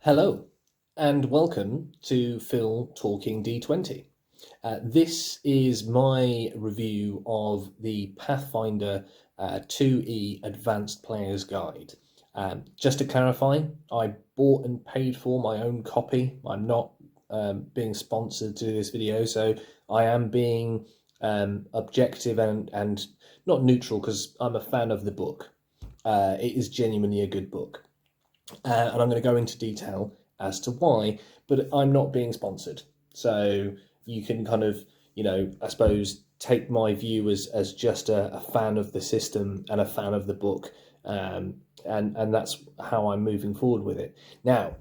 Hello, and welcome to Phil Talking D20. This is my review of the Pathfinder 2E Advanced Player's Guide. Just to clarify, I bought and paid for my own copy. I'm not being sponsored to do this video, so I am being objective and not neutral because I'm a fan of the book. It is genuinely a good book. And I'm going to go into detail as to why, but I'm not being sponsored. So you can kind of, I suppose, take my view as just a fan of the system and a fan of the book. And that's how I'm moving forward with it. Now,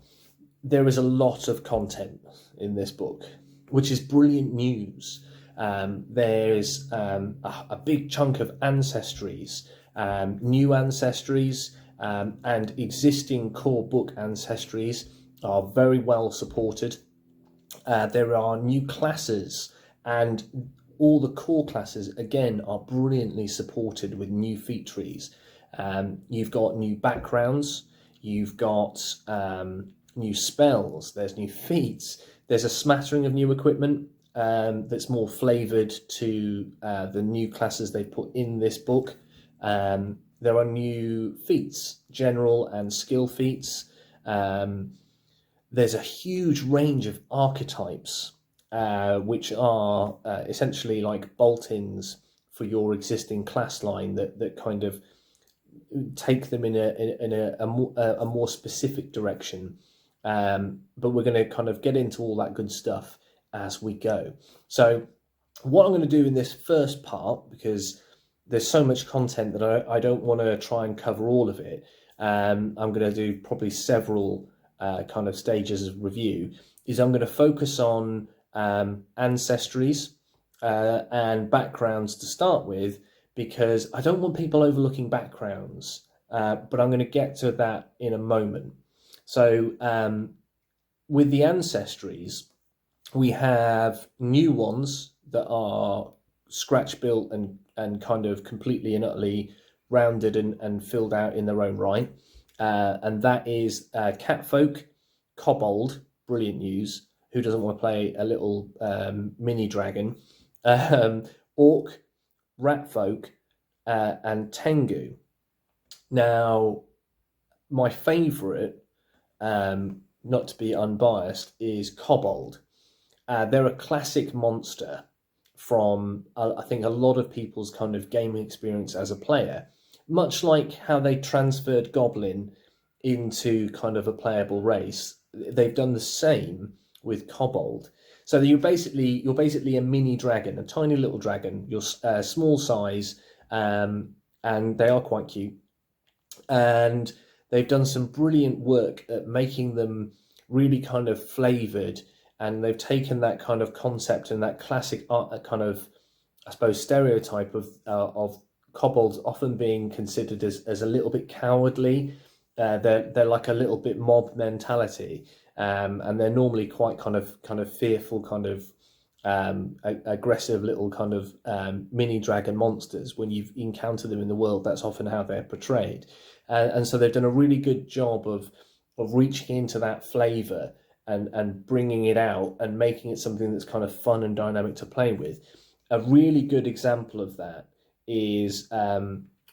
there is a lot of content in this book, which is brilliant news. There's a big chunk of ancestries, new ancestries, and existing core book ancestries are very well supported. There are new classes, and all the core classes, again, are brilliantly supported with new feat trees. You've got new backgrounds, you've got new spells, there's new feats, there's a smattering of new equipment that's more flavoured to the new classes they've put in this book. There are new feats, general and skill feats. There's a huge range of archetypes, which are essentially like bolt-ins for your existing class line that kind of take them in a more specific direction. But we're going to kind of get into all that good stuff as we go. So what I'm going to do in this first part, because there's so much content that I don't want to try and cover all of it. I'm going to do probably several kind of stages of review, is I'm going to focus on ancestries and backgrounds to start with, because I don't want people overlooking backgrounds, but I'm going to get to that in a moment. So with the ancestries, we have new ones that are scratch built and kind of completely and utterly rounded and filled out in their own right. And that is Catfolk, Kobold, brilliant news. Who doesn't want to play a little mini dragon? Orc, Ratfolk, and Tengu. Now, my favourite, not to be unbiased, is Kobold. They're a classic monster from, I think, a lot of people's kind of gaming experience as a player, much like how they transferred Goblin into kind of a playable race. They've done the same with Kobold. So you're basically a mini dragon, a tiny little dragon. You're small size, and they are quite cute. And they've done some brilliant work at making them really kind of flavoured. And they've taken that kind of concept and that classic kind of, I suppose, stereotype of kobolds often being considered as a little bit cowardly. They're like a little bit mob mentality, and they're normally quite kind of fearful, kind of aggressive little kind of mini dragon monsters. When you've encountered them in the world, that's often how they're portrayed. And so they've done a really good job of reaching into that flavour and bringing it out and making it something that's kind of fun and dynamic to play with. A really good example of that is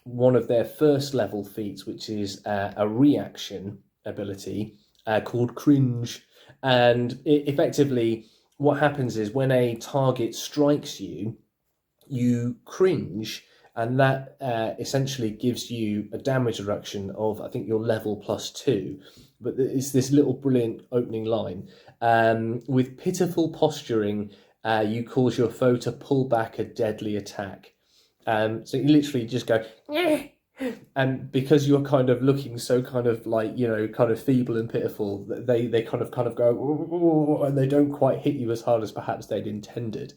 one of their first level feats, which is a reaction ability called Cringe. And effectively, what happens is when a target strikes you, you cringe, and that essentially gives you a damage reduction of, I think, your level +2. But it's this little brilliant opening line. With pitiful posturing, you cause your foe to pull back a deadly attack. So you literally just go, and because you're kind of looking so kind of like, kind of feeble and pitiful, they kind of go, and they don't quite hit you as hard as perhaps they'd intended,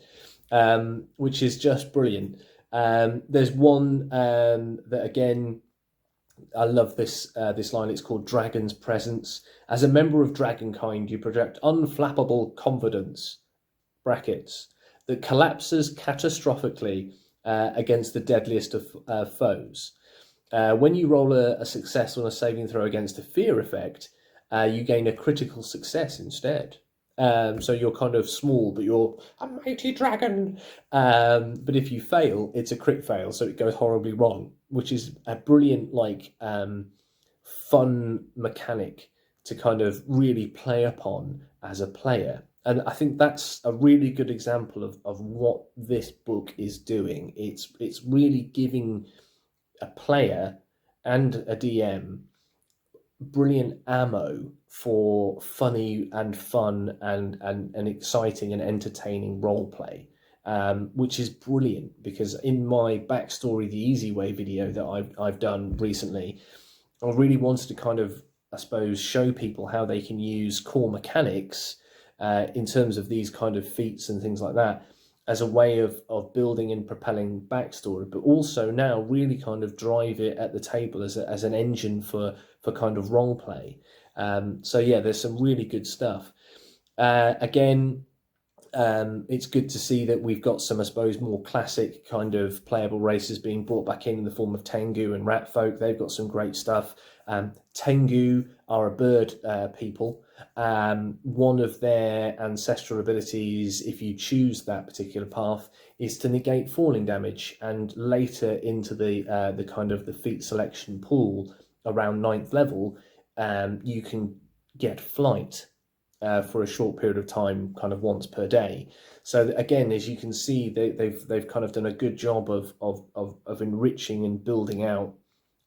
which is just brilliant. There's one that, again, I love this line. It's called Dragon's Presence. As a member of Dragonkind, you project unflappable confidence, brackets, that collapses catastrophically against the deadliest of foes. When you roll a success on a saving throw against a fear effect, you gain a critical success instead. So you're kind of small, but you're a mighty dragon. But if you fail, it's a crit fail, so it goes horribly wrong, which is a brilliant, like, fun mechanic to kind of really play upon as a player. And I think that's a really good example of what this book is doing. It's really giving a player and a DM brilliant ammo for funny and fun and exciting and entertaining role play, which is brilliant, because in my backstory the easy way video that I've done recently, I really wanted to kind of, I suppose, show people how they can use core mechanics in terms of these kind of feats and things like that as a way of building and propelling backstory, but also now really kind of drive it at the table as an engine for kind of role play. So yeah, there's some really good stuff. Again, it's good to see that we've got some, I suppose, more classic kind of playable races being brought back in the form of Tengu and Rat Folk. They've got some great stuff. Tengu are a bird people. One of their ancestral abilities, if you choose that particular path, is to negate falling damage. And later into the kind of the feat selection pool around 9th level, you can get flight. For a short period of time, kind of once per day. So again, as you can see, they've kind of done a good job of enriching and building out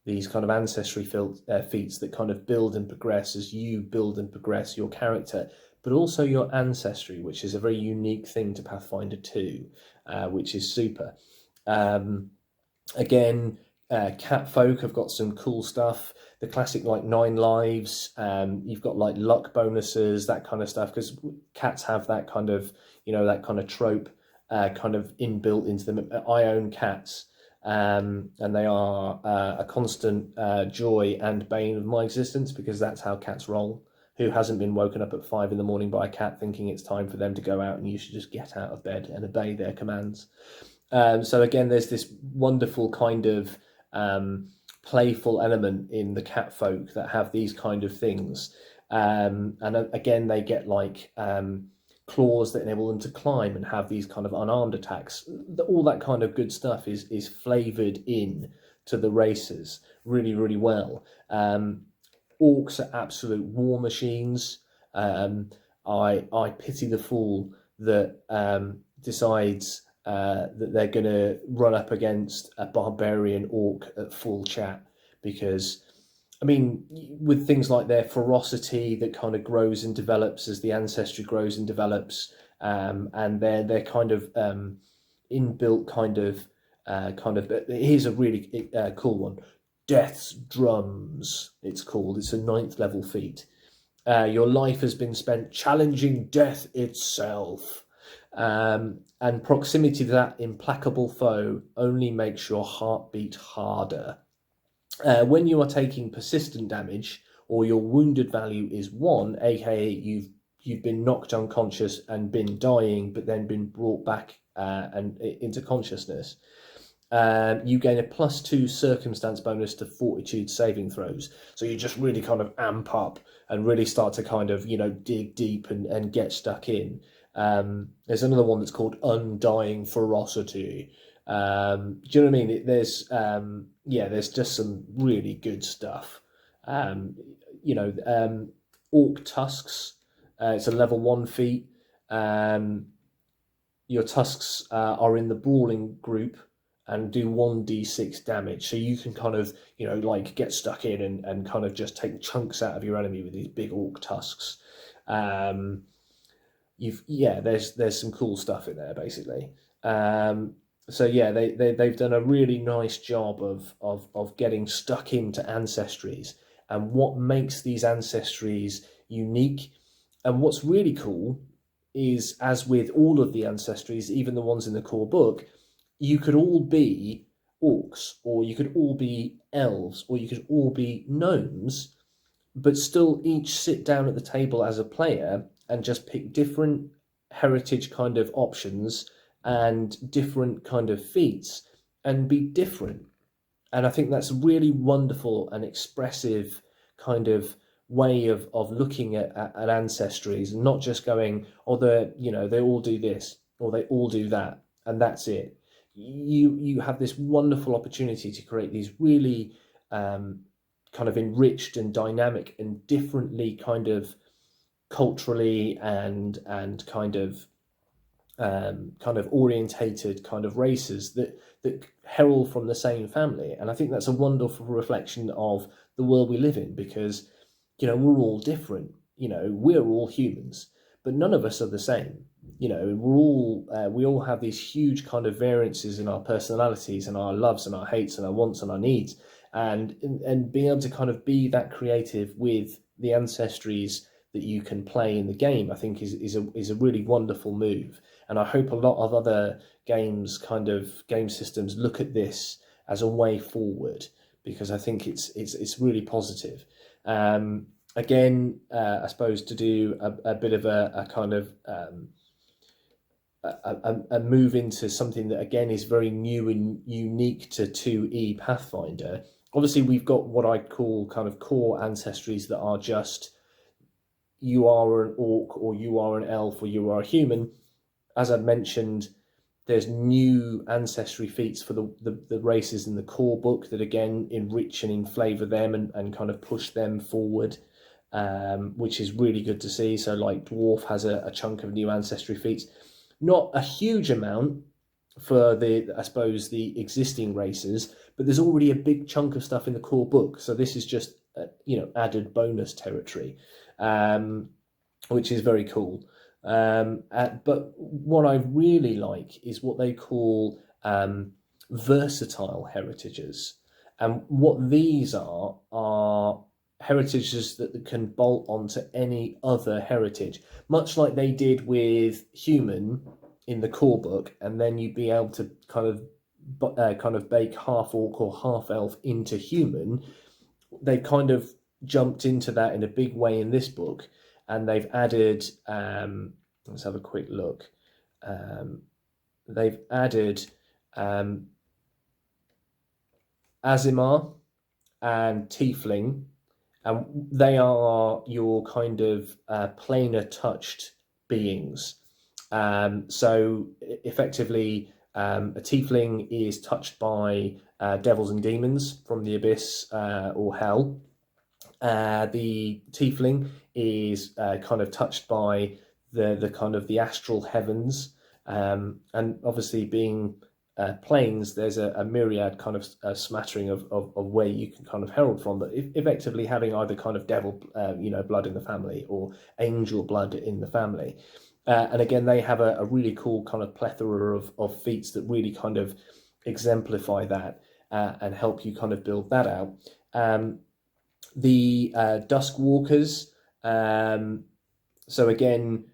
these kind of ancestry feats that kind of build and progress as you build and progress your character, but also your ancestry, which is a very unique thing to Pathfinder 2, which is super. Again, cat folk have got some cool stuff. The classic, like, 9 lives. You've got like luck bonuses, that kind of stuff, because cats have that kind of, that kind of trope kind of inbuilt into them. I own cats, and they are a constant joy and bane of my existence, because that's how cats roll. Who hasn't been woken up at 5 in the morning by a cat thinking it's time for them to go out and you should just get out of bed and obey their commands? So again, there's this wonderful kind of playful element in the cat folk that have these kind of things. And again, they get like claws that enable them to climb and have these kind of unarmed attacks. All that kind of good stuff is flavoured in to the races really, really well. Orcs are absolute war machines. I pity the fool that decides that they're going to run up against a barbarian orc at full chat, because, I mean, with things like their ferocity that kind of grows and develops as the ancestry grows and develops, and their kind of inbuilt kind of here's a really cool one. Death's Drums, it's called. It's a 9th level feat. Your life has been spent challenging death itself. And proximity to that implacable foe only makes your heart beat harder. When you are taking persistent damage, or your wounded value is 1, aka you've been knocked unconscious and been dying, but then been brought back and into consciousness, you gain a +2 circumstance bonus to fortitude saving throws. So you just really kind of amp up and really start to kind of, dig deep and get stuck in. There's another one that's called Undying Ferocity. Do you know what I mean? There's just some really good stuff. Orc Tusks. It's a level 1 feat. Your tusks are in the brawling group and do 1d6 damage. So you can kind of, get stuck in and kind of just take chunks out of your enemy with these big orc tusks. There's some cool stuff in there, basically. They've done a really nice job of getting stuck into ancestries and what makes these ancestries unique. And what's really cool is, as with all of the ancestries, even the ones in the core book, you could all be orcs, or you could all be elves, or you could all be gnomes, but still each sit down at the table as a player and just pick different heritage kind of options and different kind of feats and be different. And I think that's really wonderful and expressive kind of way of looking at ancestries, and not just going, oh, they all do this or they all do that and that's it. You have this wonderful opportunity to create these really kind of enriched and dynamic and differently kind of culturally and kind of orientated kind of races that herald from the same family. And I think that's a wonderful reflection of the world we live in, because we're all different. We're all humans, but none of us are the same. We all have these huge kind of variances in our personalities and our loves and our hates and our wants and our needs, and being able to kind of be that creative with the ancestries that you can play in the game, I think is a really wonderful move. And I hope a lot of other game systems look at this as a way forward, because I think it's really positive. Again, I suppose to do a bit of a kind of a move into something that again is very new and unique to 2E Pathfinder. Obviously, we've got what I call kind of core ancestries that are just, you are an orc or you are an elf or you are a human. As I've mentioned, there's new ancestry feats for the races in the core book that again enrich and flavour them and kind of push them forward, which is really good to see. So like Dwarf has a chunk of new ancestry feats. Not a huge amount for I suppose the existing races, but there's already a big chunk of stuff in the core book. So this is just added bonus territory, which is very cool. But what I really like is what they call versatile heritages. And what these are heritages that can bolt onto any other heritage, much like they did with human in the core book, and then you'd be able to kind of bake half orc or half elf into human. They kind of jumped into that in a big way in this book, and they've added let's have a quick look. They've added Animar and Tiefling, and they are your kind of planar touched beings. So effectively, a Tiefling is touched by devils and demons from the abyss or hell. The Tiefling is kind of touched by the kind of the astral heavens, and obviously being planes, there's a myriad kind of smattering of where you can kind of herald from, but effectively having either kind of devil blood in the family or angel blood in the family. And again, they have a really cool kind of plethora of feats that really kind of exemplify that and help you kind of build that out. The Dusk Walkers, so again,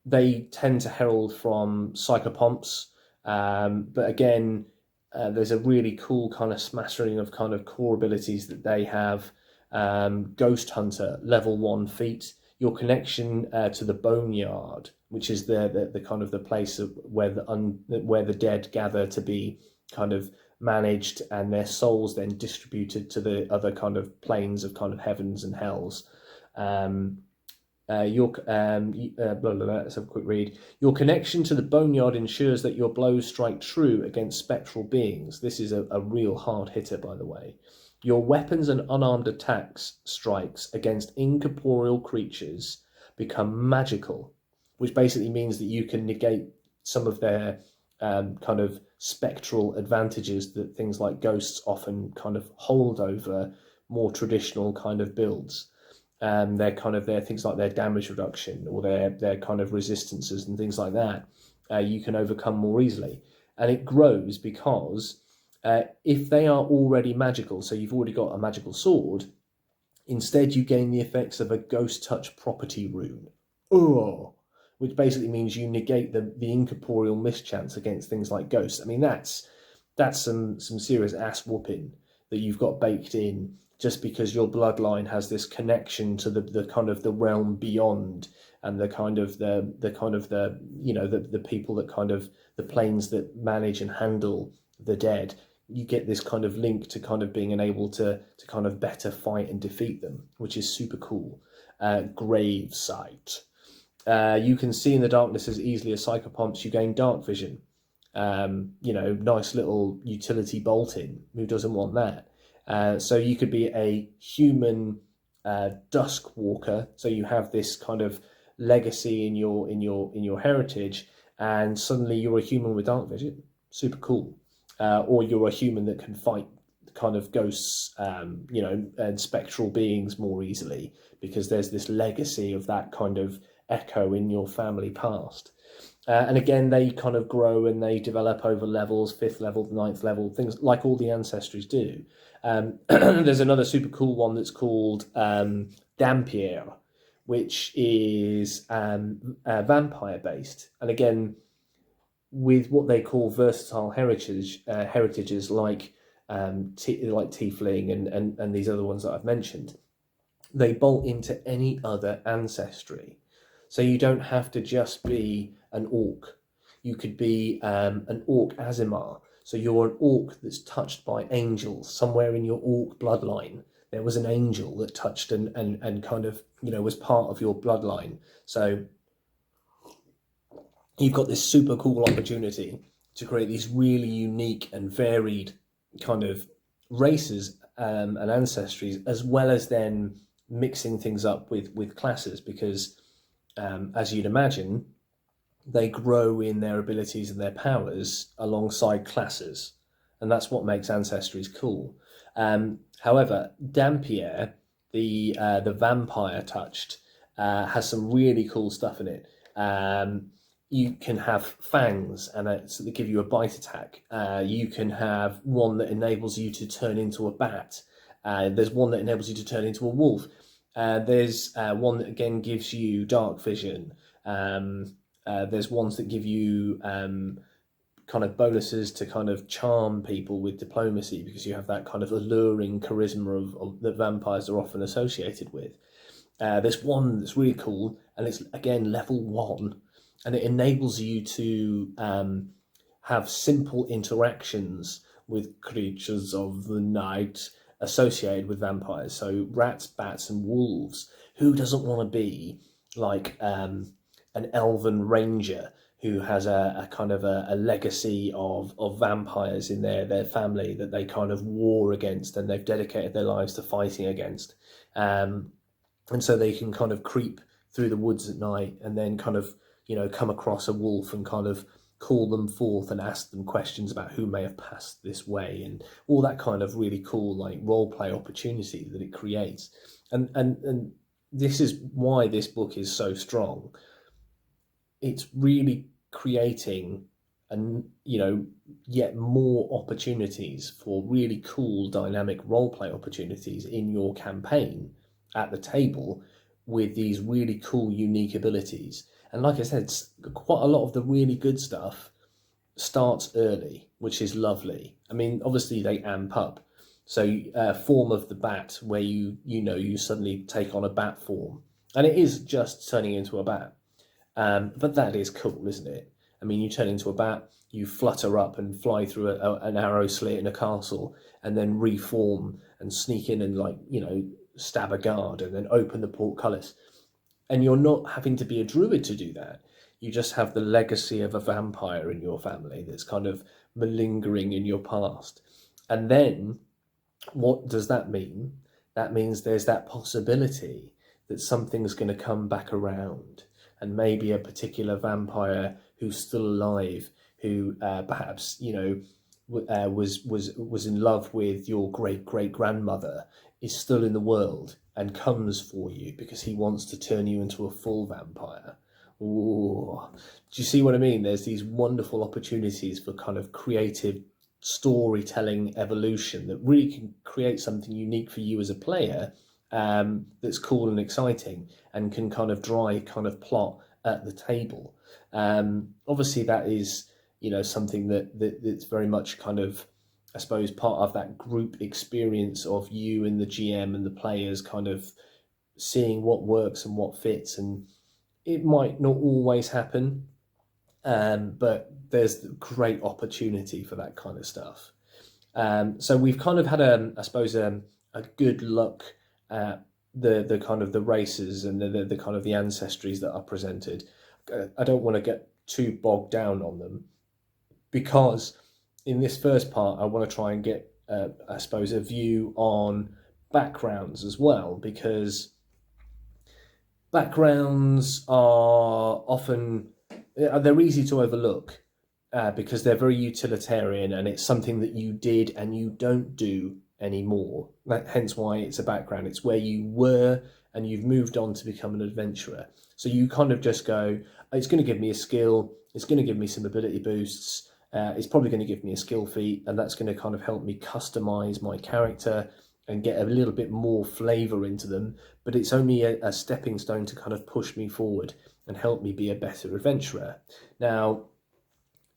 they tend to herald from psychopomps, but again, there's a really cool kind of smattering of kind of core abilities that they have. Ghost Hunter, level 1 feat. Your connection to the Boneyard, which is the kind of the place where the dead gather to be kind of managed, and their souls then distributed to the other kind of planes of kind of heavens and hells. Let's have a quick read. Your connection to the Boneyard ensures that your blows strike true against spectral beings. This is a real hard hitter, by the way. Your weapons and unarmed attacks strikes against incorporeal creatures become magical, which basically means that you can negate some of their kind of spectral advantages that things like ghosts often kind of hold over more traditional kind of builds. Their things like their damage reduction or their kind of resistances and things like that, you can overcome more easily. And it grows because if they are already magical, so you've already got a magical sword, instead you gain the effects of a ghost touch property rune. Oh, which basically means you negate the incorporeal mischance against things like ghosts. I mean, that's some serious ass whooping that you've got baked in, just because your bloodline has this connection to the kind of the realm beyond, and the people that kind of the planes that manage and handle the dead you get this kind of link to kind of being able to kind of better fight and defeat them, which is super cool. Grave sight. You can see in the darkness as easily as psychopomps. You gain dark vision. Nice little utility bolt in. Who doesn't want that? So you could be a human dusk walker. So you have this kind of legacy in your heritage, and suddenly you're a human with dark vision. Super cool. Or you're a human that can fight kind of ghosts, and spectral beings more easily, because there's this legacy of that kind of echo in your family past. And again, they kind of grow and they develop over levels, 5th level, 9th level, things like all the Ancestries do. There's another super cool one that's called Dampier, which is vampire based. And again, with what they call versatile heritages like Tiefling and these other ones that I've mentioned, they bolt into any other ancestry. So you don't have to just be an orc. You could be an orc Azimar. So you're an orc that's touched by angels. Somewhere in your orc bloodline, there was an angel that touched and kind of, was part of your bloodline. So you've got this super cool opportunity to create these really unique and varied kind of races and ancestries, as well as then mixing things up with classes, because as you'd imagine, they grow in their abilities and their powers alongside classes, and that's what makes Ancestries cool. However, Dampier, the vampire touched, has some really cool stuff in it. You can have fangs, and so they give you a bite attack. You can have one that enables you to turn into a bat. There's one that enables you to turn into a wolf. There's one that again gives you dark vision. There's ones that give you kind of bonuses to kind of charm people with diplomacy, because you have that kind of alluring charisma of that vampires are often associated with. There's one that's really cool, and it's again level 1, and it enables you to have simple interactions with creatures of the night associated with vampires. So rats, bats, and wolves. Who doesn't want to be like an elven ranger who has a kind of a legacy of vampires in their family that they kind of war against, and they've dedicated their lives to fighting against. And so they can kind of creep through the woods at night and then kind of, come across a wolf and kind of call them forth and ask them questions about who may have passed this way, and all that kind of really cool like role play opportunity that it creates. And this is why this book is so strong. It's really creating yet more opportunities for really cool dynamic role play opportunities in your campaign at the table, with these really cool unique abilities. And like I said, quite a lot of the really good stuff starts early, which is lovely. I mean, obviously they amp up. So form of the bat, where you suddenly take on a bat form, and it is just turning into a bat. But that is cool, isn't it? I mean, you turn into a bat, you flutter up and fly through an arrow slit in a castle, and then reform and sneak in and stab a guard and then open the portcullis. And you're not having to be a druid to do that. You just have the legacy of a vampire in your family that's kind of malingering in your past. And then what does that mean? That means there's that possibility that something's going to come back around, and maybe a particular vampire who's still alive, who perhaps was in love with your great grandmother, is still in the world and comes for you because he wants to turn you into a full vampire. Ooh. Do you see what I mean? There's these wonderful opportunities for kind of creative storytelling evolution that really can create something unique for you as a player, that's cool and exciting and can kind of drive kind of plot at the table. Obviously that is something that's very much kind of, I suppose, part of that group experience of you and the GM and the players kind of seeing what works and what fits, and it might not always happen, but there's great opportunity for that kind of stuff. So we've kind of had I suppose a good look at the kind of the races and the kind of the ancestries that are presented. I don't want to get too bogged down on them, because in this first part I want to try and get I suppose a view on backgrounds as well, because backgrounds are often they're easy to overlook, because they're very utilitarian, and it's something that you did and you don't do anymore. Hence why it's a background. It's where you were and you've moved on to become an adventurer. So you kind of just go, it's going to give me a skill, it's going to give me some ability boosts, it's probably going to give me a skill feat, and that's going to kind of help me customize my character and get a little bit more flavour into them. But it's only a stepping stone to kind of push me forward and help me be a better adventurer. Now,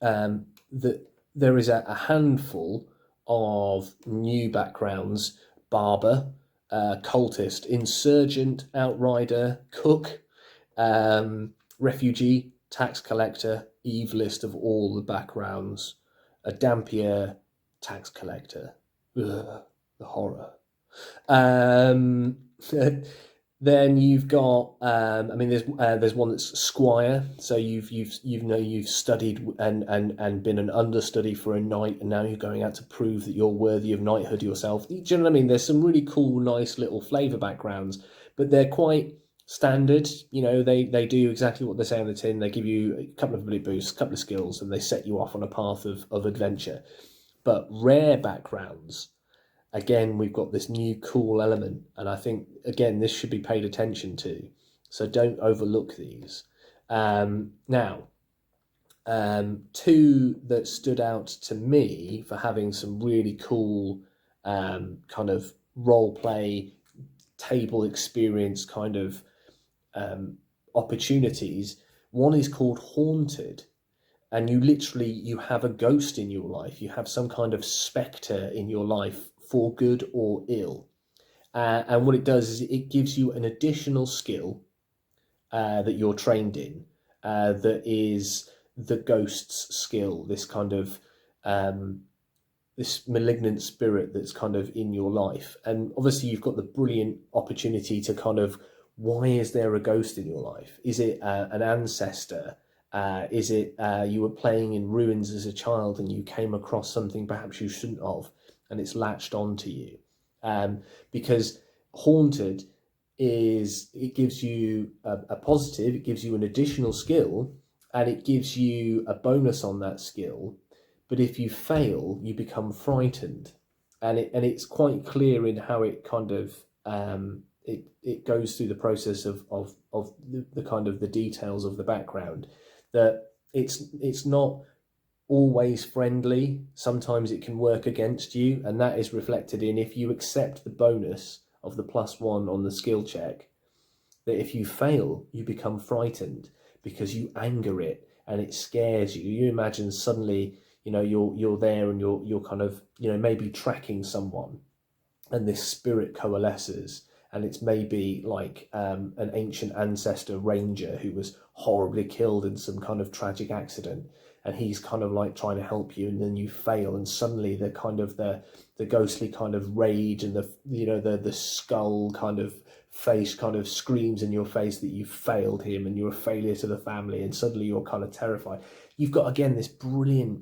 there is a handful of new backgrounds: barber, cultist, insurgent, outrider, cook, refugee, tax collector, evilest of all the backgrounds, a dampier tax collector. Ugh, the horror. Um, then you've got, I mean, there's one that's squire. So you've studied and been an understudy for a knight, and now you're going out to prove that you're worthy of knighthood yourself. Do you know what I mean? There's some really cool, nice little flavour backgrounds, but they're quite standard. You know, they do exactly what they say on the tin. They give you a couple of ability boosts, a couple of skills, and they set you off on a path of adventure. But rare backgrounds, again, we've got this new cool element, and I think, again, this should be paid attention to. So don't overlook these. Now, two that stood out to me for having some really cool kind of role play, table experience kind of opportunities. One is called Haunted, and you have a ghost in your life. You have some kind of spectre in your life, for good or ill. And what it does is it gives you an additional skill that you're trained in, that is the ghost's skill, this kind of this malignant spirit that's kind of in your life. And obviously you've got the brilliant opportunity to kind of, why is there a ghost in your life? Is it an ancestor? Is it you were playing in ruins as a child and you came across something perhaps you shouldn't have, and it's latched onto you? Because Haunted it gives you a positive, it gives you an additional skill, and it gives you a bonus on that skill. But if you fail, you become frightened, and it's quite clear in how it kind of it goes through the process of the kind of the details of the background, that it's not always friendly. Sometimes it can work against you, and that is reflected in, if you accept the bonus of the +1 on the skill check, that if you fail, you become frightened because you anger it and it scares you. You imagine suddenly, you know, you're there and you're kind of, you know, maybe tracking someone, and this spirit coalesces, and it's maybe like an ancient ancestor ranger who was horribly killed in some kind of tragic accident, and he's kind of like trying to help you, and then you fail, and suddenly the kind of the ghostly kind of rage and the skull kind of face kind of screams in your face that you've failed him and you're a failure to the family, and suddenly you're kind of terrified. You've got, again, this brilliant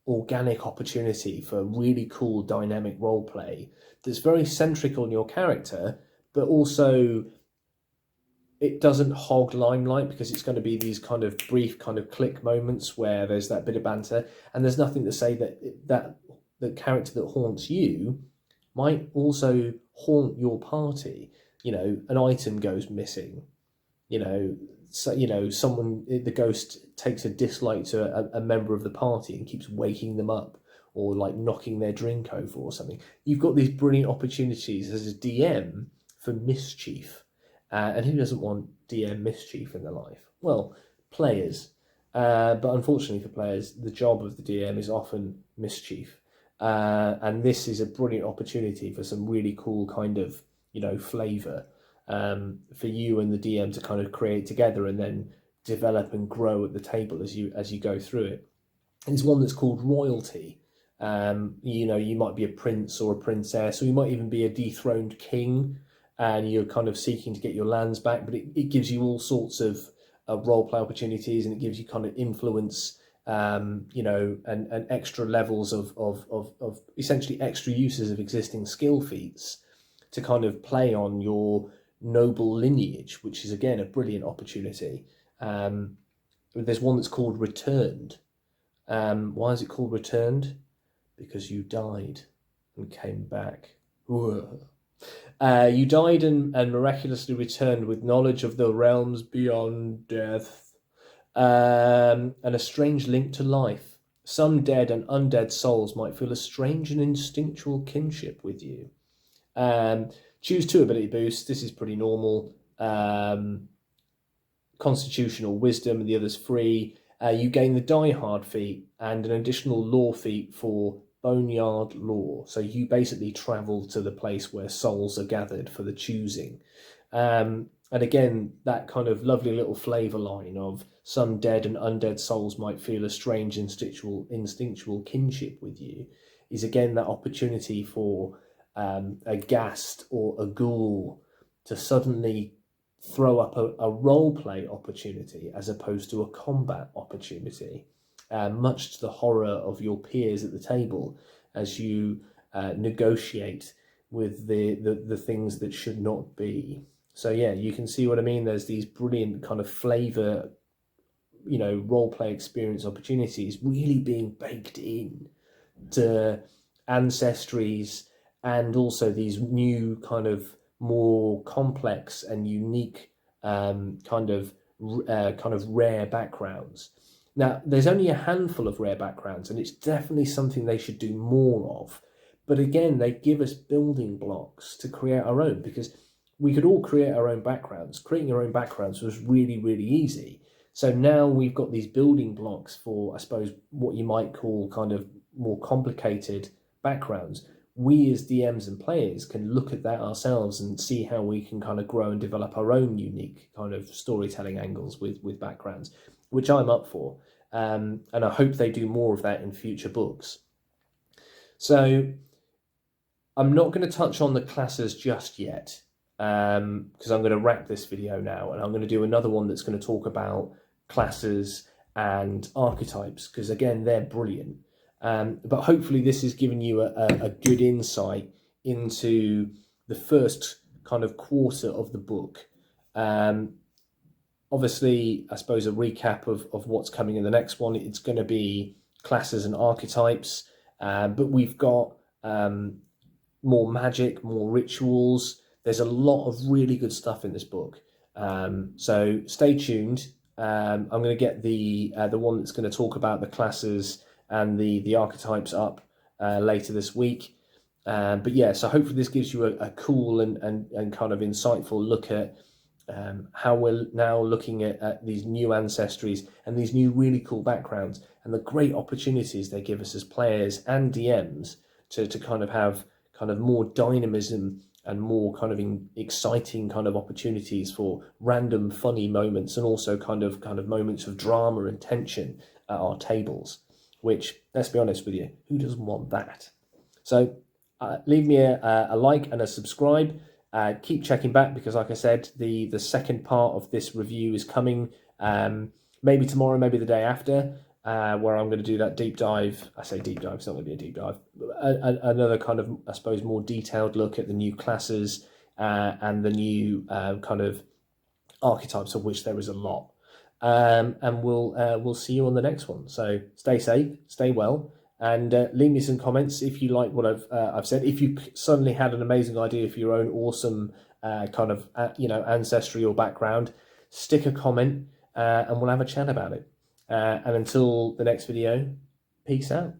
organic opportunity for really cool dynamic role play that's very centric on your character, but also it doesn't hog limelight, because it's going to be these kind of brief kind of click moments where there's that bit of banter, and there's nothing to say that the character that haunts you might also haunt your party. You know, an item goes missing, you know, so, you know, the ghost takes a dislike to a member of the party and keeps waking them up, or like knocking their drink over or something. You've got these brilliant opportunities as a DM for mischief. And who doesn't want DM mischief in their life? Well, players. But unfortunately for players, the job of the DM is often mischief. And this is a brilliant opportunity for some really cool kind of, you know, flavour for you and the DM to kind of create together, and then develop and grow at the table as you go through it. And it's one that's called Royalty. You might be a prince or a princess, or you might even be a dethroned king, and you're kind of seeking to get your lands back. But it gives you all sorts of role play opportunities, and it gives you kind of influence, and extra levels of essentially extra uses of existing skill feats to kind of play on your noble lineage, which is again a brilliant opportunity. There's one that's called Returned. Why is it called Returned? Because you died and came back. You died and miraculously returned with knowledge of the realms beyond death, and a strange link to life. Some dead and undead souls might feel a strange and instinctual kinship with you. Choose 2 ability boosts. This is pretty normal. Constitutional wisdom, and the other's free. You gain the Die Hard feat and an additional lore feat for Boneyard Lore. So you basically travel to the place where souls are gathered for the choosing. And again, that kind of lovely little flavour line of some dead and undead souls might feel a strange instinctual kinship with you is again that opportunity for a ghast or a ghoul to suddenly throw up a role play opportunity as opposed to a combat opportunity, much to the horror of your peers at the table as you negotiate with the things that should not be. So yeah, you can see what I mean. There's these brilliant kind of flavor, role play experience opportunities really being baked in to Ancestries, and also these new kind of more complex and unique kind of rare backgrounds. Now, there's only a handful of rare backgrounds, and it's definitely something they should do more of. But again, they give us building blocks to create our own, because we could all create our own backgrounds. Creating our own backgrounds was really, really easy. So now we've got these building blocks for, I suppose, what you might call kind of more complicated backgrounds. We as DMs and players can look at that ourselves and see how we can kind of grow and develop our own unique kind of storytelling angles with backgrounds, which I'm up for. And I hope they do more of that in future books. So I'm not going to touch on the classes just yet, because I'm going to wrap this video now, and I'm going to do another one that's going to talk about classes and archetypes, because again, they're brilliant. But hopefully this has given you a good insight into the first kind of quarter of the book. Obviously, I suppose a recap of what's coming in the next one. It's going to be classes and archetypes, but we've got more magic, more rituals. There's a lot of really good stuff in this book. So stay tuned. I'm going to get the one that's going to talk about the classes and the archetypes up later this week. But yeah, so hopefully this gives you a cool and kind of insightful look at how we're now looking at these new ancestries and these new really cool backgrounds and the great opportunities they give us as players and DMs to kind of have kind of more dynamism and more kind of exciting kind of opportunities for random funny moments, and also kind of moments of drama and tension at our tables, which, let's be honest with you, who doesn't want that? So leave me a like and a subscribe. Keep checking back, because like I said, the second part of this review is coming, maybe tomorrow, maybe the day after, where I'm going to do that deep dive. I say deep dive, it's not going to be a deep dive. Another kind of, I suppose, more detailed look at the new classes and the new kind of archetypes, of which there is a lot. And we'll see you on the next one. So stay safe, stay well, and leave me some comments if you like what I've said. If you suddenly had an amazing idea for your own awesome kind of ancestry or background, stick a comment and we'll have a chat about it. And until the next video, peace out.